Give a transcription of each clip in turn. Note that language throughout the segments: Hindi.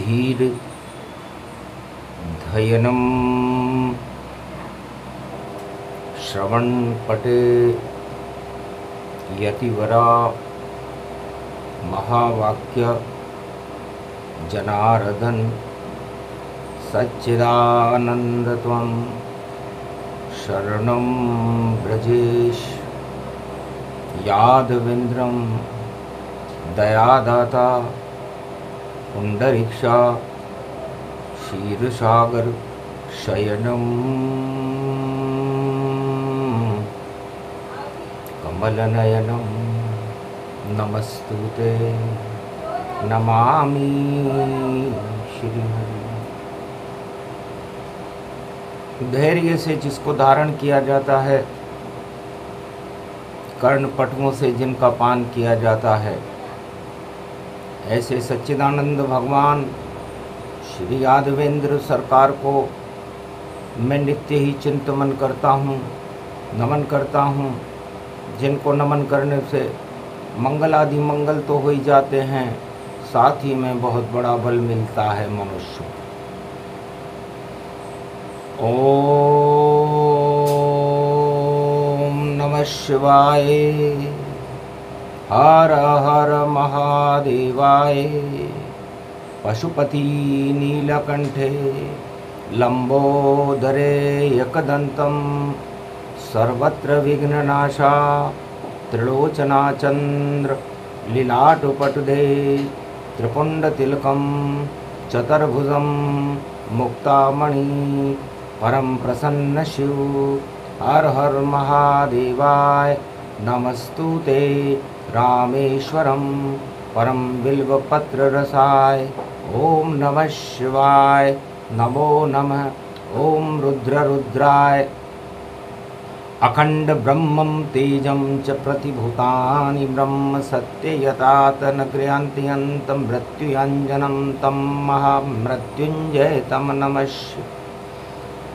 धीर धयनम श्रवणपटे यतिवरा महावाक्य जनार्दन सच्चिदानंदत्वं शरणं ब्रजेश यादवेन्द्रं दयादाता पुंडरीक्षा क्षीरसागर शयनं कमलनयनं नमस्तुते नमामि श्रीहरि। धैर्य से जिसको धारण किया जाता है, कर्णपटुओं से जिनका पान किया जाता है, ऐसे सच्चिदानंद भगवान श्री यादवेंद्र सरकार को मैं नित्य ही चिंतन करता हूँ, नमन करता हूँ। जिनको नमन करने से मंगल आदि मंगल तो हो ही जाते हैं, साथ ही में बहुत बड़ा बल मिलता है मनुष्य। ओम नमः शिवाय। हर हर महादेवाय। पशुपति नीलकंठे लंबोदरे एकदंतं सर्वत्र विघ्ननाशा त्रिलोचना चंद्र लीलाटुपटुदे त्रिपुंडतिलकं चतुर्भुजं मुक्तामणि परम प्रसन्न शिव। हर हर महादेवाय नमस्तुते रामेश्वरं परम बिल्वपत्र रसाय। ओम नमः शिवाय। नमो नमः। ओम रुद्र रुद्राय। अखंड ब्रह्मं तेजं च प्रतिभूतानि ब्रह्म सत्य यतात न क्रियांत्यन्तं मृत्युञ्जनं तं महामृत्युञ्जय तं नमः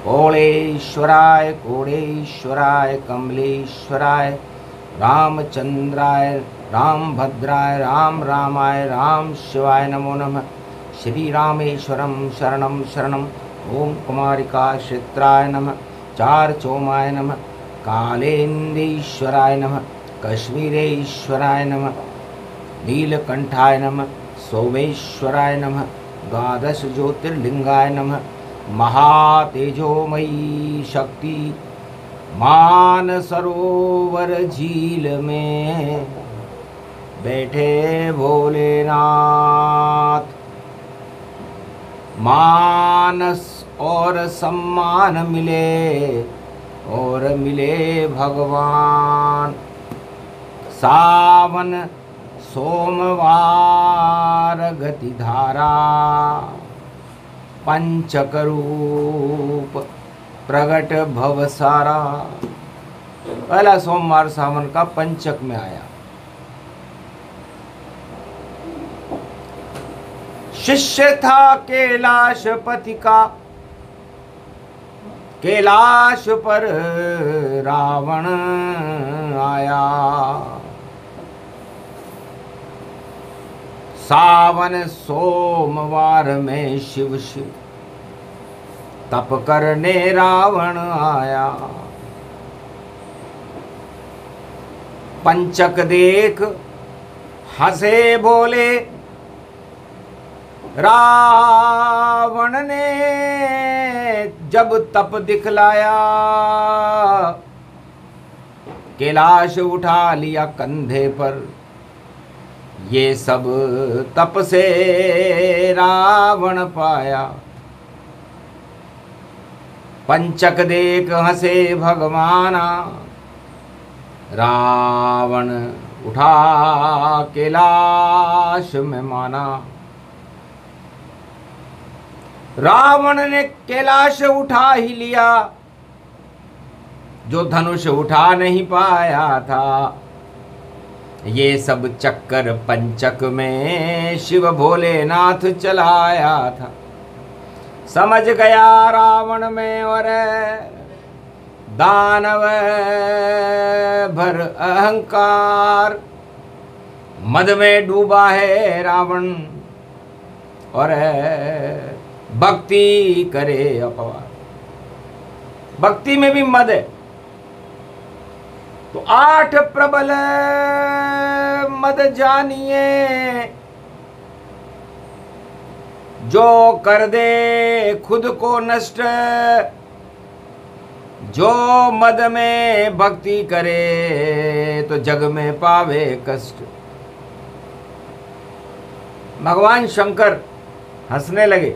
कोळेश्वराय कोडेश्वराय कमलेश्वराय रामचंद्राय रामभद्राय राम रामाय राम शिवाय नमो नमः। श्री रामेश्वरं शरणं शरणं। ओम कुमारिका क्षेत्राय नमः। चार चौमाय नमः। कालेन्दीश्वराय नमः। कश्मीरेश्वराय नमः। नीलकंठाय नमः। सोमेश्वराय नमः। द्वादश ज्योतिर्लिंगाय नमः। महातेजोमयी शक्ति मानसरोवर झील में बैठे भोलेनाथ। मानस और सम्मान मिले और मिले भगवान। सावन सोमवार गतिधारा पंचक रूप प्रगट भवसारा। पहला सोमवार सावन का पंचक में आया। शिष्य था कैलाशपति का, कैलाश पर रावण आया। सावन सोमवार में शिव शिव तप करने रावण आया। पंचक देख हंसे बोले रावण ने जब तप दिखलाया। कैलाश उठा लिया कंधे पर, ये सब तप से रावण पाया। पंचक देख हंसे भगवाना, रावण उठा कैलाश में माना। रावण ने कैलाश उठा ही लिया, जो धनुष उठा नहीं पाया था। ये सब चक्कर पंचक में शिव भोलेनाथ चलाया था। समझ गया रावण में और दानव भर अहंकार। मद में डूबा है रावण और भक्ति करे अपवार। भक्ति में भी मद है। तो 8 प्रबल मद जानिए, जो कर दे खुद को नष्ट, जो मद में भक्ति करे तो जग में पावे कष्ट। भगवान शंकर हंसने लगे।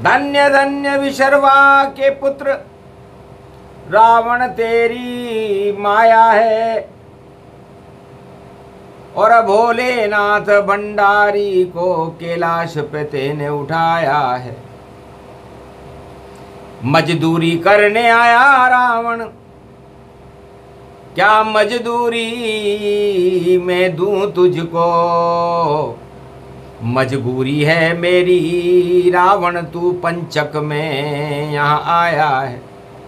धन्य धन्य विशर्वा के पुत्र, रावण तेरी माया है, और भोलेनाथ भंडारी को कैलाश पे तेने उठाया है। मजदूरी करने आया रावण, क्या मजदूरी मैं दूं तुझको, मजबूरी है मेरी रावण, तू पंचक में यहाँ आया है।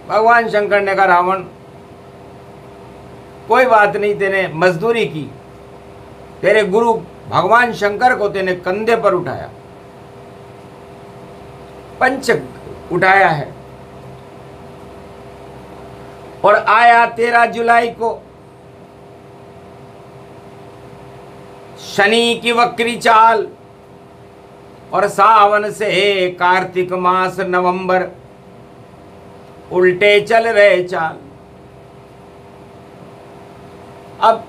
भगवान शंकर ने कहा रावण कोई बात नहीं, तेने मजदूरी की, तेरे गुरु भगवान शंकर को तेने कंधे पर उठाया, पंचक उठाया है, और आया 13 जुलाई को शनि की वक्री चाल, और सावन से कार्तिक मास नवंबर उल्टे चल रहे चाल। अब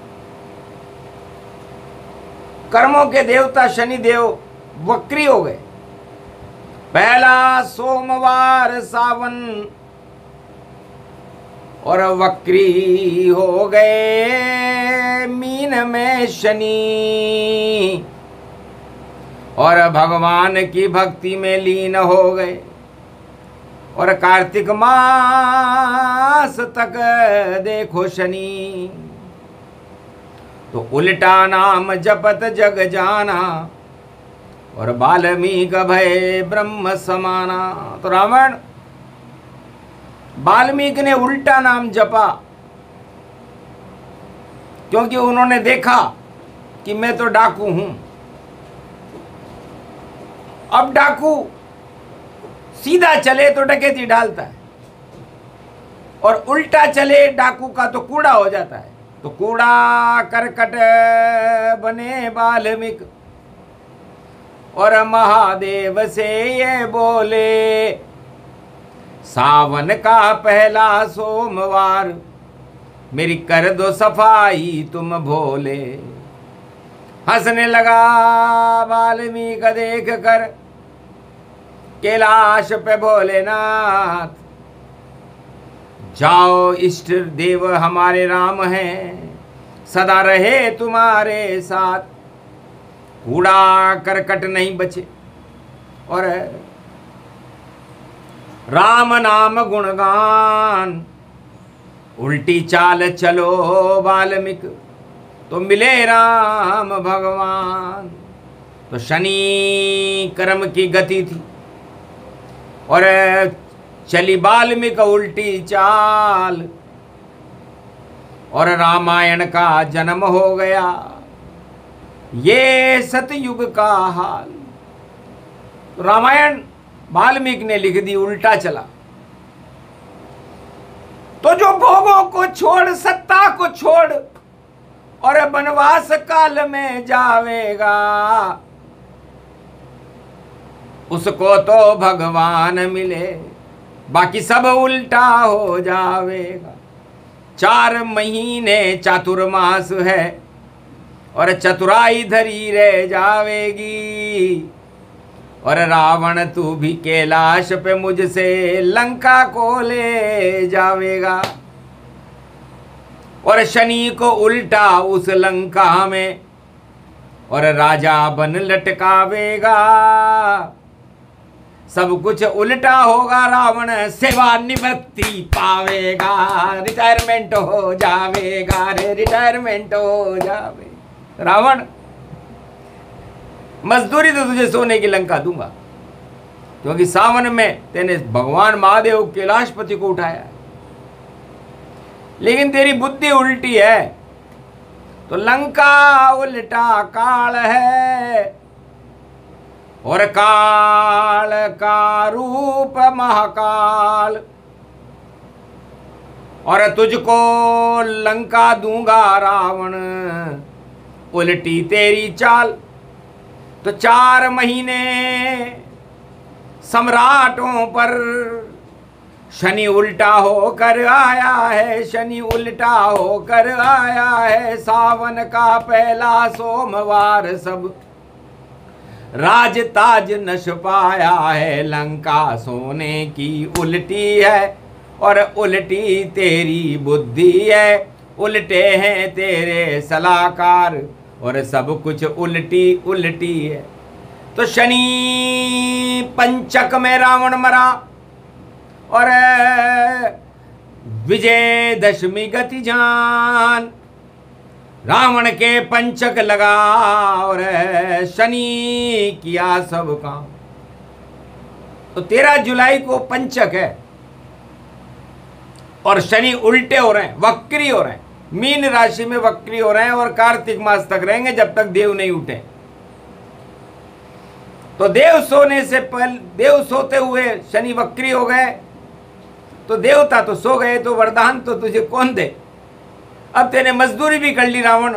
कर्मों के देवता शनि देव वक्री हो गए। पहला सोमवार सावन और वक्री हो गए मीन में शनि, और भगवान की भक्ति में लीन हो गए, और कार्तिक मास तक देखो शनि। तो उल्टा नाम जपत जग जाना, और वाल्मीकि भय ब्रह्म समाना। तो रावण वाल्मीकि ने उल्टा नाम जपा, क्योंकि उन्होंने देखा कि मैं तो डाकू हूं। अब डाकू सीधा चले तो डकैती डालता है, और उल्टा चले डाकू का तो कूड़ा हो जाता है। तो कूड़ा करकट बने वाल्मीकि, और महादेव से ये बोले, सावन का पहला सोमवार मेरी कर दो सफाई तुम भोले। हंसने लगा वाल्मीकि देख कर कैलाश पे भोलेनाथ, जाओ इष्ट देव हमारे राम हैं, सदा रहे तुम्हारे साथ। कूड़ा करकट नहीं बचे, और राम नाम गुणगान, उल्टी चाल चलो वाल्मीकि तो मिले राम भगवान। तो शनि कर्म की गति थी, और चली वाल्मीकि उल्टी चाल, और रामायण का जन्म हो गया, ये सतयुग का हाल। तो रामायण वाल्मीकि ने लिख दी, उल्टा चला। तो जो भोगों को छोड़, सत्ता को छोड़, और वनवास काल में जावेगा, उसको तो भगवान मिले, बाकी सब उल्टा हो जावेगा। 4 महीने चातुर्मास है, और चतुराई धरी रह जावेगी, और रावण तू भी कैलाश पे मुझसे लंका को ले जावेगा, और शनि को उल्टा उस लंका में, और राजा बन लटकावेगा। सब कुछ उल्टा होगा, रावण सेवानिवृत्ति पावेगा, रिटायरमेंट हो जावेगा रे, रिटायरमेंट हो जावे। रावण मजदूरी तो तुझे सोने की लंका दूंगा, क्योंकि सावन में तेने भगवान महादेव कैलाशपति को उठाया, लेकिन तेरी बुद्धि उल्टी है। तो लंका उल्टा काल है, और काल का रूप महाकाल, और तुझको लंका दूंगा रावण, उल्टी तेरी चाल। तो 4 महीने सम्राटों पर शनि उल्टा होकर आया है, शनि उल्टा होकर आया है। सावन का पहला सोमवार सब राज ताज नश पाया है। लंका सोने की उल्टी है और उल्टी तेरी बुद्धि है, उल्टे हैं तेरे सलाहकार और सब कुछ उल्टी उल्टी है। तो शनि पंचक में रावण मरा और विजयदशमी गति जान। रावण के पंचक लगा और शनि किया सब काम। तो 13 जुलाई को पंचक है और शनि उल्टे हो रहे हैं, वक्री हो रहे हैं, मीन राशि में वक्री हो रहे हैं और कार्तिक मास तक रहेंगे जब तक देव नहीं उठे। तो देव सोने से पहले, देव सोते हुए शनि वक्री हो गए तो देवता तो सो गए, तो वरदान तो तुझे कौन दे। अब तेने मजदूरी भी कर ली, रावण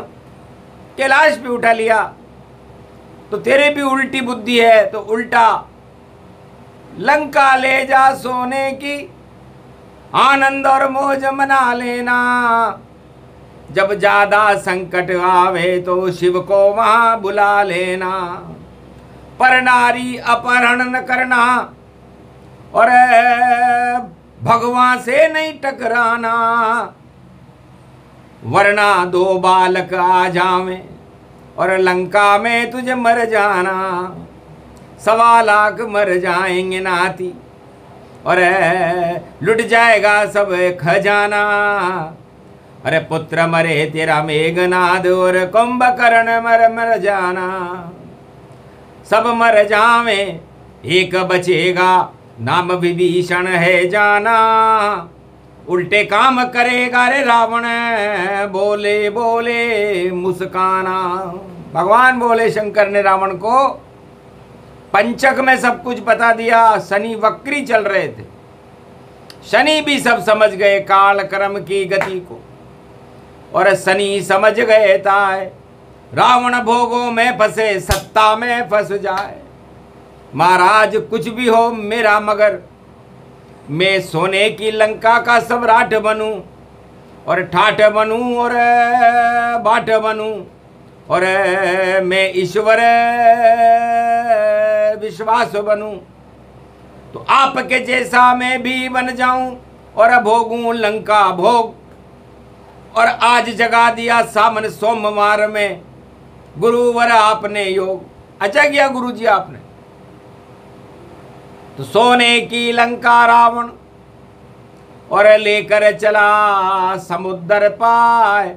कैलाश भी उठा लिया, तो तेरे भी उल्टी बुद्धि है, तो उल्टा लंका ले जा सोने की, आनंद और मौज मना लेना। जब ज्यादा संकट आवे तो शिव को वहां बुला लेना। पर नारी अपहरण न करना और भगवान से नहीं टकराना, वरना 2 बालक आ जावे और लंका में तुझे मर जाना। 1.25 लाख मर जाएंगे नाती और लुट जाएगा सब खजाना। अरे पुत्र मरे तेरा मेघनाद और कुंभकर्ण मर जाना। सब मर जावे एक बचेगा, नाम विभीषण है जाना। उल्टे काम करेगा रे रावण, बोले बोले मुस्काना। भगवान बोले शंकर ने रावण को, पंचक में सब कुछ बता दिया। शनि वक्री चल रहे थे, शनि भी सब समझ गए काल कर्म की गति को, और शनि समझ गए था रावण भोगों में फंसे सत्ता में फंस जाए। महाराज कुछ भी हो मेरा, मगर मैं सोने की लंका का सम्राट बनूं और ठाठ बनूं और बाट बनूं, और मैं ईश्वर विश्वास बनूं, तो आपके जैसा मैं भी बन जाऊं और भोगूं लंका भोग। और आज जगा दिया सामन सोमवार में गुरुवर आपने योग। अच्छा किया गुरु जी आपने। तो सोने की लंका रावण और लेकर चला समुद्र पार,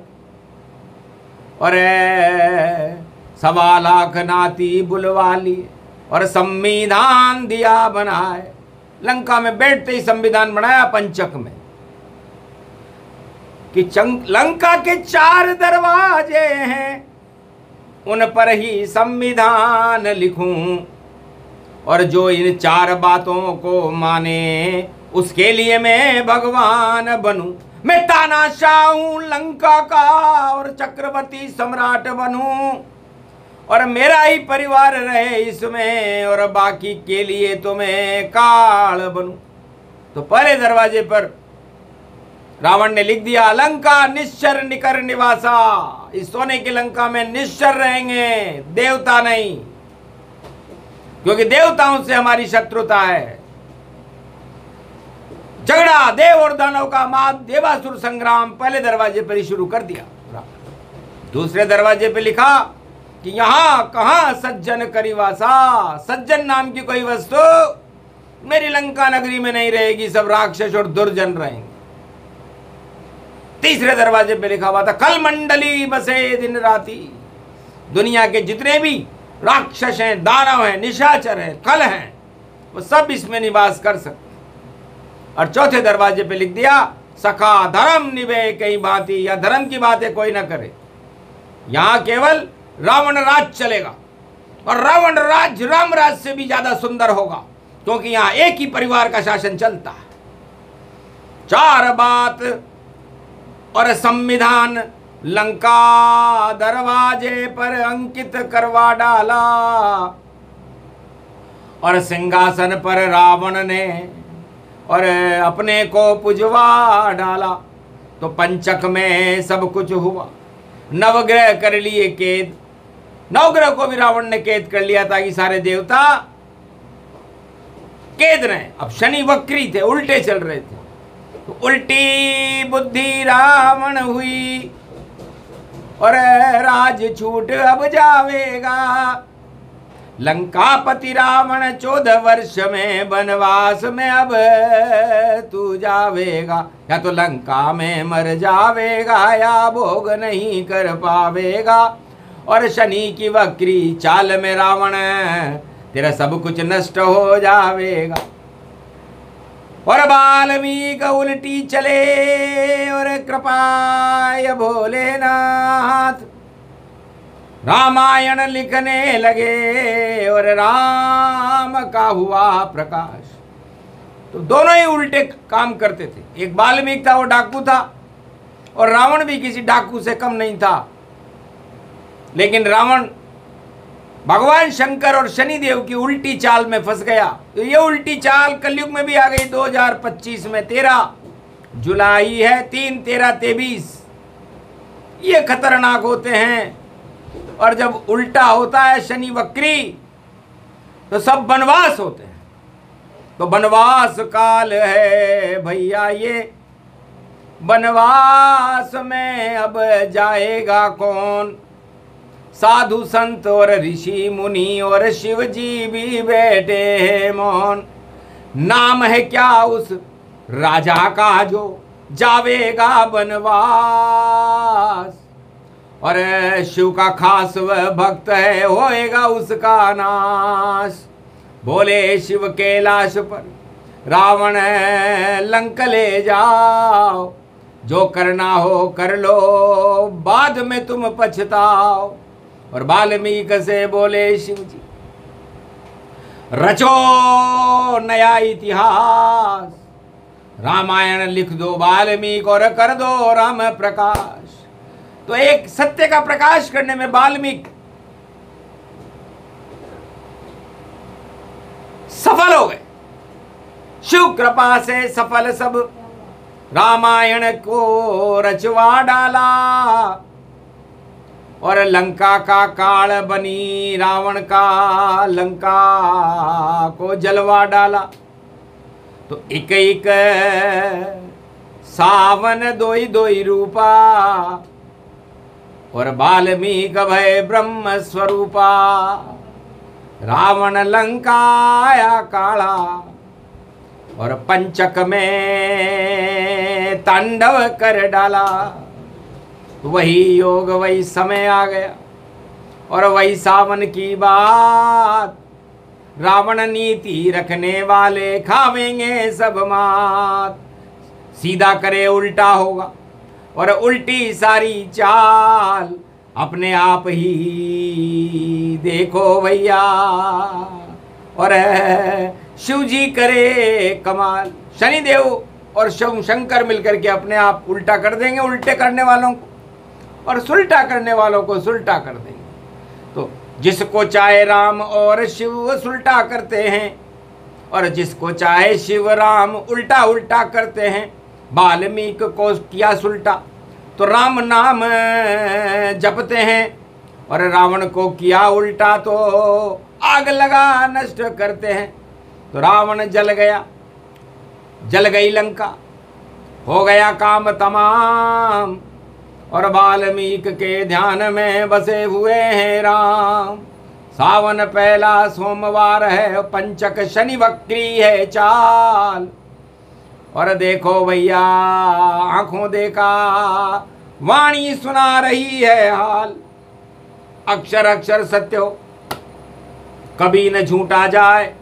और 1.25 लाख नाती बुलवा लिए और संविधान दिया बनाए। लंका में बैठते ही संविधान बनाया पंचक में कि लंका के 4 दरवाजे हैं, उन पर ही संविधान लिखूं, और जो इन 4 बातों को माने उसके लिए मैं भगवान बनूं। मैं तानाशाह हूं लंका का और चक्रवर्ती सम्राट बनूं, और मेरा ही परिवार रहे इसमें, और बाकी के लिए तो मैं काल बनूं। तो पहले दरवाजे पर रावण ने लिख दिया, लंका निश्चर निकर निवासा। इस सोने की लंका में निश्चर रहेंगे, देवता नहीं, क्योंकि देवताओं से हमारी शत्रुता है। झगड़ा देव और दानव का माद देवासुर संग्राम पहले दरवाजे पर ही शुरू कर दिया। दूसरे दरवाजे पे लिखा कि यहां कहां सज्जन करिवासा, सज्जन नाम की कोई वस्तु मेरी लंका नगरी में नहीं रहेगी, सब राक्षस और दुर्जन रहेंगे। तीसरे दरवाजे पे लिखा हुआ था, कल मंडली बसे दिन राती। दुनिया के जितने भी राक्षस हैं, दानव हैं, निशाचर हैं, कल हैं, वो सब इसमें निवास कर सकते। और चौथे दरवाजे पे लिख दिया, सखा धर्म निभे कई भांति, या धर्म की बातें कोई ना करे, यहां केवल रावण राज चलेगा, और रावण राज्य राम राज्य से भी ज्यादा सुंदर होगा, क्योंकि यहां एक ही परिवार का शासन चलता है। 4 बात और संविधान लंका दरवाजे पर अंकित करवा डाला, और सिंहासन पर रावण ने और अपने को पुजवा डाला। तो पंचक में सब कुछ हुआ, नवग्रह कर लिए कैद। नवग्रह को भी रावण ने कैद कर लिया, ताकि सारे देवता कैद रहे। अब शनि वक्री थे, उल्टे चल रहे थे, तो उल्टी बुद्धि रावण हुई, और राज छूट अब जावेगा। लंकापति रावण 14 वर्ष में वनवास में अब तू जावेगा। या तो लंका में मर जावेगा, या भोग नहीं कर पावेगा। और शनि की वक्री चाल में रावण तेरा सब कुछ नष्ट हो जावेगा। और वाल्मीकि उल्टी चले, और कृपाय भोलेनाथ रामायण लिखने लगे, और राम का हुआ प्रकाश। तो दोनों ही उल्टे काम करते थे। एक वाल्मीकि था, वो डाकू था, और रावण भी किसी डाकू से कम नहीं था। लेकिन रावण भगवान शंकर और शनिदेव की उल्टी चाल में फंस गया। तो ये उल्टी चाल कलयुग में भी आ गई 2025 में। 13 जुलाई है, 3-13-23 ये खतरनाक होते हैं। और जब उल्टा होता है शनि वक्री, तो सब वनवास होते हैं। तो वनवास काल है भैया, ये वनवास में अब जाएगा कौन? साधु संत और ऋषि मुनि और शिव जी भी बैठे हैं मौन। नाम है क्या उस राजा का जो जावेगा वनवास? और शिव का खास वह भक्त है, होएगा उसका नाश। बोले शिव कैलाश पर रावण लंक ले जाओ, जो करना हो कर लो, बाद में तुम पछताओ। और वाल्मीकि से बोले शिव जी, रचो नया इतिहास, रामायण लिख दो वाल्मीकि और कर दो राम प्रकाश। तो एक सत्य का प्रकाश करने में वाल्मीकि सफल हो गए। शिव कृपा से सफल सब रामायण को रचवा डाला, और लंका का काल बनी रावण का लंका को जलवा डाला। तो एक एक सावन दोई दोई रूपा, और वाल्मीकि भय ब्रह्म स्वरूपा। रावण लंका आया काला, और पंचक में तांडव कर डाला। वही योग वही समय आ गया, और वही सावन की बात। रावण नीति रखने वाले खावेंगे सब मात। सीधा करे उल्टा होगा, और उल्टी सारी चाल अपने आप ही देखो भैया। और शिव जी करे कमाल। शनिदेव और शिव शंकर मिलकर के अपने आप उल्टा कर देंगे उल्टे करने वालों को, और सुलटा करने वालों को सुलटा कर देंगे। तो जिसको चाहे राम और शिव सुलटा करते हैं, और जिसको चाहे शिव राम उल्टा उल्टा करते हैं। वाल्मीकि को किया सुलटा, तो राम नाम जपते हैं, और रावण को किया उल्टा तो आग लगा नष्ट करते हैं। तो रावण जल गया, जल गई लंका, हो गया काम तमाम। और वाल्मीकि के ध्यान में बसे हुए हैं राम। सावन पहला सोमवार है, पंचक शनि वक्री है चाल। और देखो भैया आंखों देखा, वाणी सुना रही है हाल। अक्षर अक्षर सत्य हो, कभी न झूठा जाए।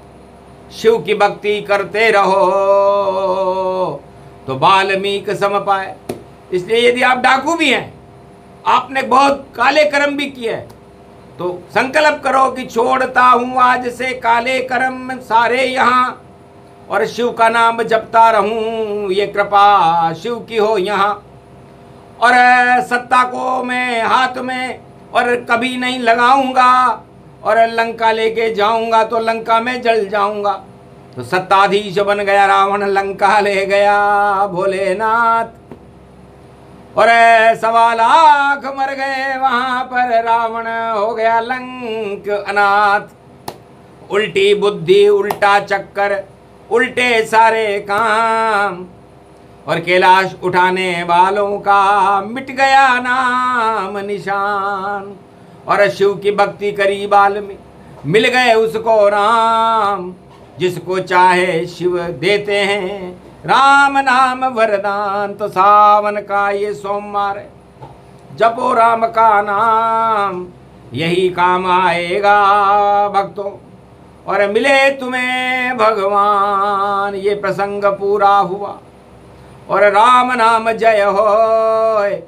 शिव की भक्ति करते रहो, तो वाल्मीकि सम पाए। इसलिए यदि आप डाकू भी हैं, आपने बहुत काले कर्म भी किए हैं, तो संकल्प करो कि छोड़ता हूं आज से काले कर्म सारे यहाँ, और शिव का नाम जपता रहूं, ये कृपा शिव की हो यहाँ। और सत्ता को मैं हाथ में और कभी नहीं लगाऊंगा, और लंका लेके जाऊंगा तो लंका में जल जाऊंगा। तो सत्ताधीश बन गया रावण, लंका ले गया भोलेनाथ। और 1.25 लाख मर गए वहां पर, रावण हो गया लंक अनाथ। उल्टी बुद्धि उल्टा चक्कर, उल्टे सारे काम, और कैलाश उठाने वालों का मिट गया नाम निशान। और शिव की भक्ति करी वाल्मीकि, मिल गए उसको राम। जिसको चाहे शिव देते हैं राम नाम वरदान। तो सावन का ये सोमवार है, जपो राम का नाम, यही काम आएगा भक्तों, और मिले तुम्हें भगवान। ये प्रसंग पूरा हुआ और राम नाम जय होय।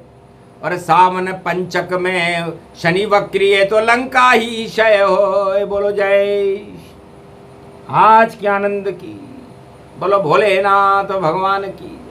और सावन पंचक में शनि वक्रिय तो लंका ही क्षय होय। बोलो जय। आज के आनंद की, बोलो भोलेनाथ भगवान की।